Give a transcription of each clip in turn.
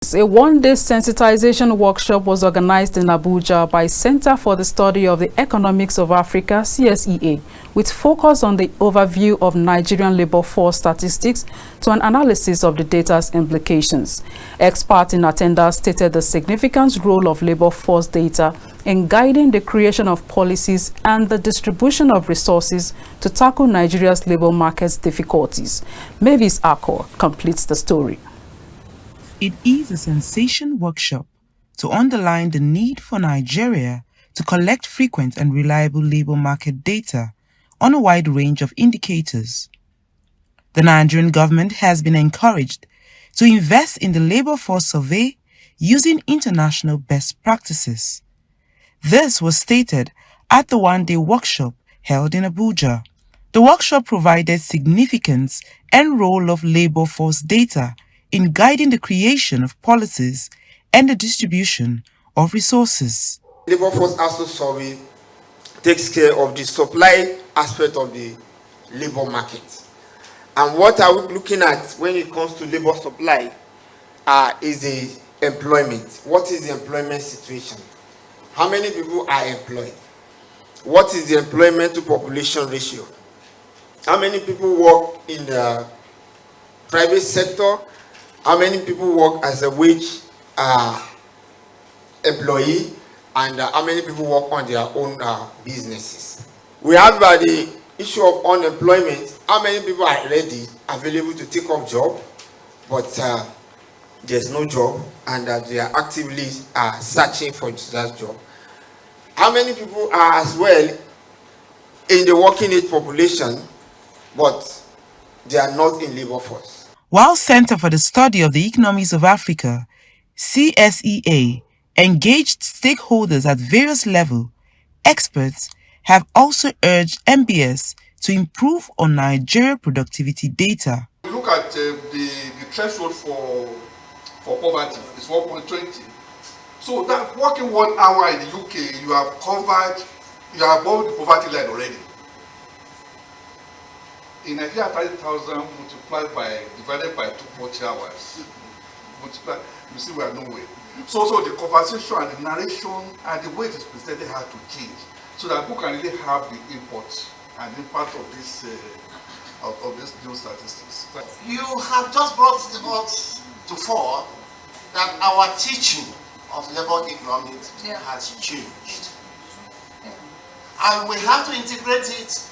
A one-day sensitization workshop was organized in Abuja by Center for the Study of the Economics of Africa, CSEA, with focus on the overview of Nigerian labor force statistics to an analysis of the data's implications. Experts in attendance stated the significant role of labor force data in guiding the creation of policies and the distribution of resources to tackle Nigeria's labor market's difficulties. Mavis Akor completes the story. It is a sensation workshop to underline the need for Nigeria to collect frequent and reliable labor market data on a wide range of indicators. The Nigerian government has been encouraged to invest in the labor force survey using international best practices. This was stated at the one-day workshop held in Abuja. The workshop provided significance and role of labor force data in guiding the creation of policies and the distribution of resources. Labor force also survey takes care of the supply aspect of the labor market. And what are we looking at when it comes to labor supply is the employment. What is the employment situation? How many people are employed? What is the employment to population ratio? How many people work in the private sector? How many people work as a wage employee, and how many people work on their own businesses? We have the issue of unemployment. How many people are ready, available to take up job, but there's no job, and they are actively searching for that job? How many people are as well in the working age population, but they are not in labor force? While Center for the Study of the Economics of Africa, CSEA, engaged stakeholders at various levels, experts have also urged MBS to improve on Nigeria productivity data. Look at the threshold for poverty is 1.20. So that working 1 hour in the UK, you have covered, you have above the poverty line already. In Nigeria, 30,000 divided by 240 hours. You see we are nowhere. So the conversation and the narration and the way it is presented had to change so that people can really have the input and impact of this new statistics. You have just brought us to fore that our teaching of labor economics has changed. And we have to integrate it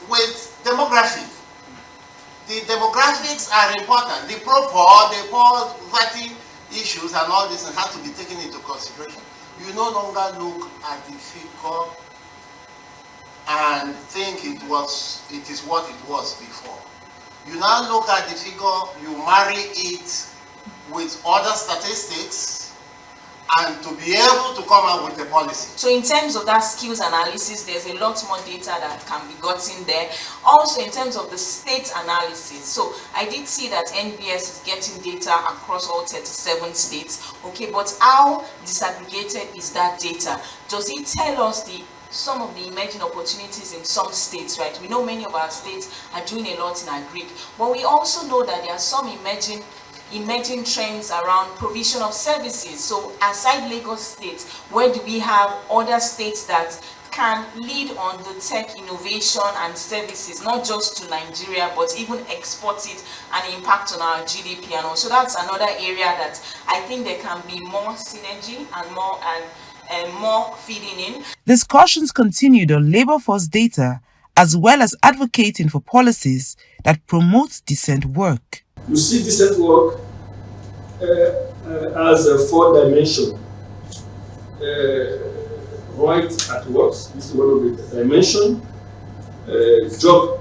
with demography. The demographics are important. The poverty issues and all this have to be taken into consideration. You no longer look at the figure and think it is what it was before. You now look at the figure, you marry it with other statistics, and to be able to come out with a policy. So in terms of that skills analysis, there's a lot more data that can be gotten there. Also in terms of the state analysis, so I did see that NBS is getting data across all 37 states. Okay, but how disaggregated is that data? Does it tell us some of the emerging opportunities in some states, right? We know many of our states are doing a lot in agri, but we also know that there are some emerging trends around provision of services. So aside Lagos State, where do we have other states that can lead on the tech innovation and services, not just to Nigeria, but even export it and impact on our GDP? And also that's another area that I think there can be more synergy and more feeding in. Discussions continued on labor force data as well as advocating for policies that promote decent work. You see decent work as a 4-dimension. Right at work, this is one of the dimensions. Job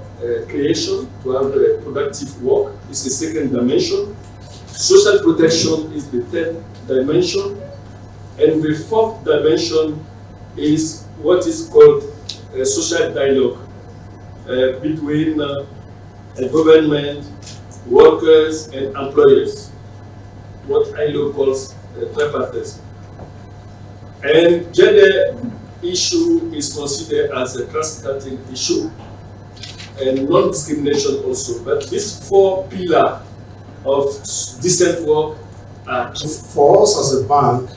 creation, to have productive work, is the second dimension. Social protection is the third dimension. And the fourth dimension is what is called social dialogue between government, workers, and employers, what ILO calls tripartism. And gender issue is considered as a cross-cutting issue, and non-discrimination also. But these 4 pillars of decent work, For us as a bank,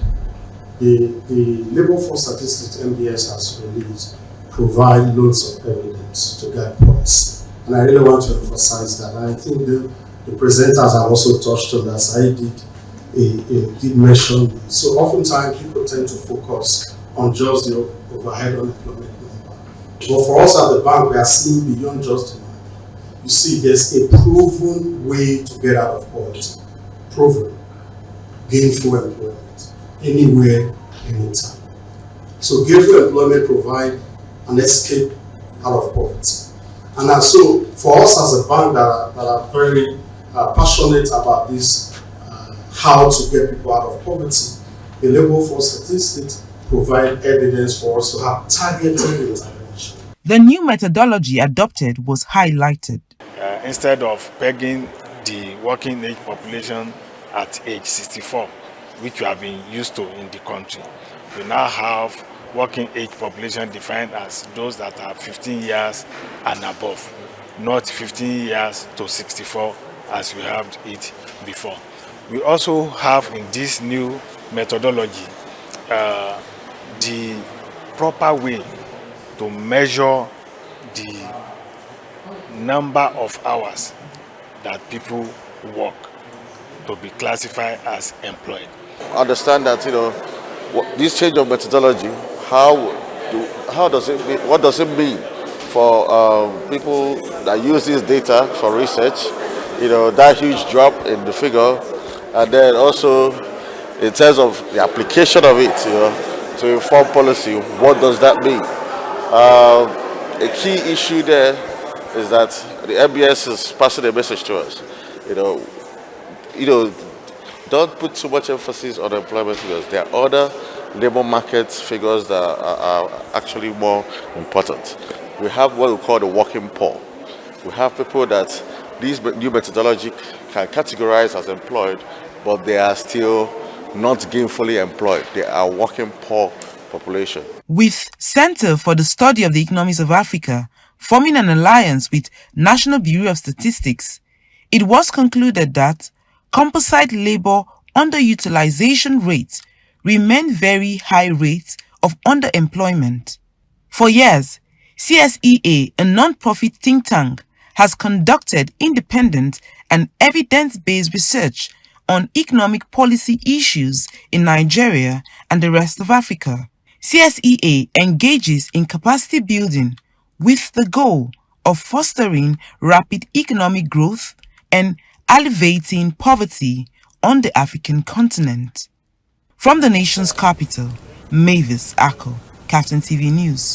the labor force statistics MBS has released provide loads of evidence to guide policy. And I really want to emphasize that. And I think the presenters have also touched on that. I did mention this. So oftentimes people tend to focus on just the overhead unemployment number. But for us at the bank, we are seeing beyond just the number. You see, there's a proven way to get out of poverty. Proven. Gainful employment. Anywhere, anytime. So gainful employment provides an escape out of poverty. And so for us as a bank that are very passionate about this, how to get people out of poverty, the labor force statistics provide evidence for us to have targeted intervention. The new methodology adopted was highlighted. Instead of pegging the working age population at age 64, which we have been used to in the country, we now have working age population defined as those that are 15 years and above, not 15 years to 64 as we have it before. We also have in this new methodology the proper way to measure the number of hours that people work to be classified as employed. Understand that, this change of methodology, what does it mean for people that use this data for research, that huge drop in the figure, and then also in terms of the application of it, to inform policy, what does that mean? A key issue there is that the MBS is passing a message to us. Don't put too much emphasis on employment figures. There are other labor market figures that are actually more important. We have what we call the working poor. We have people that this new methodology can categorize as employed, but they are still not gainfully employed. They are working poor population. With Center for the Study of the Economies of Africa forming an alliance with National Bureau of Statistics, it was concluded that composite labor underutilization rates remain very high rates of underemployment. For years, CSEA, a non-profit think tank, has conducted independent and evidence-based research on economic policy issues in Nigeria and the rest of Africa. CSEA engages in capacity building with the goal of fostering rapid economic growth and alleviating poverty on the African continent. From the nation's capital, Mavis Ako, KAFTAN TV News.